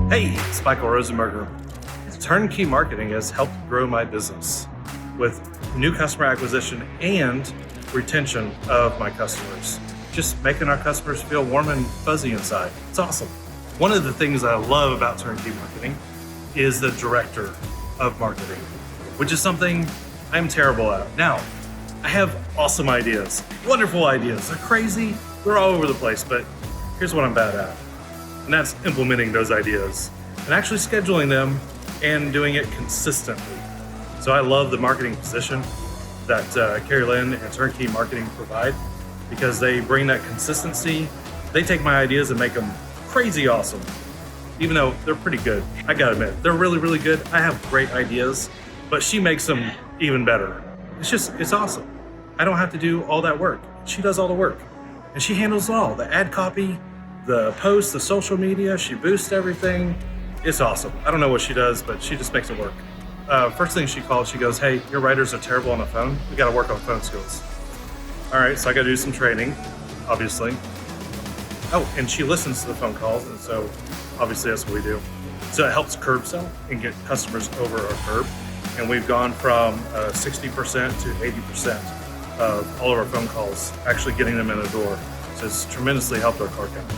Hey, it's Michael Rosenberger. Turnkey Marketing has helped grow my business with new customer acquisition and retention of my customers. Just making our customers feel warm and fuzzy inside. It's awesome. One of the things I love about Turnkey Marketing is the director of marketing, which is something I'm terrible at. Now, I have awesome ideas, wonderful ideas. They're crazy, they're all over the place, but here's what I'm bad at. And that's implementing those ideas and actually scheduling them and doing it consistently. So I love the marketing position that Carrie Lynn and Turnkey Marketing provide because they bring that consistency. They take my ideas and make them crazy awesome, even though they're pretty good. I gotta admit, they're really, really good. I have great ideas, but she makes them even better. It's awesome. I don't have to do all that work. She does all the work. And she handles it all, the ad copy, the posts, the social media, she boosts everything. It's awesome. I don't know what she does, but she just makes it work. First thing she called, she goes, hey, your writers are terrible on the phone. We gotta work on phone skills. All right, so I gotta do some training, obviously. Oh, and she listens to the phone calls, and so obviously that's what we do. So it helps curb sell and get customers over our curb. And we've gone from 60% to 80% of all of our phone calls actually getting them in the door. So it's tremendously helped our car count.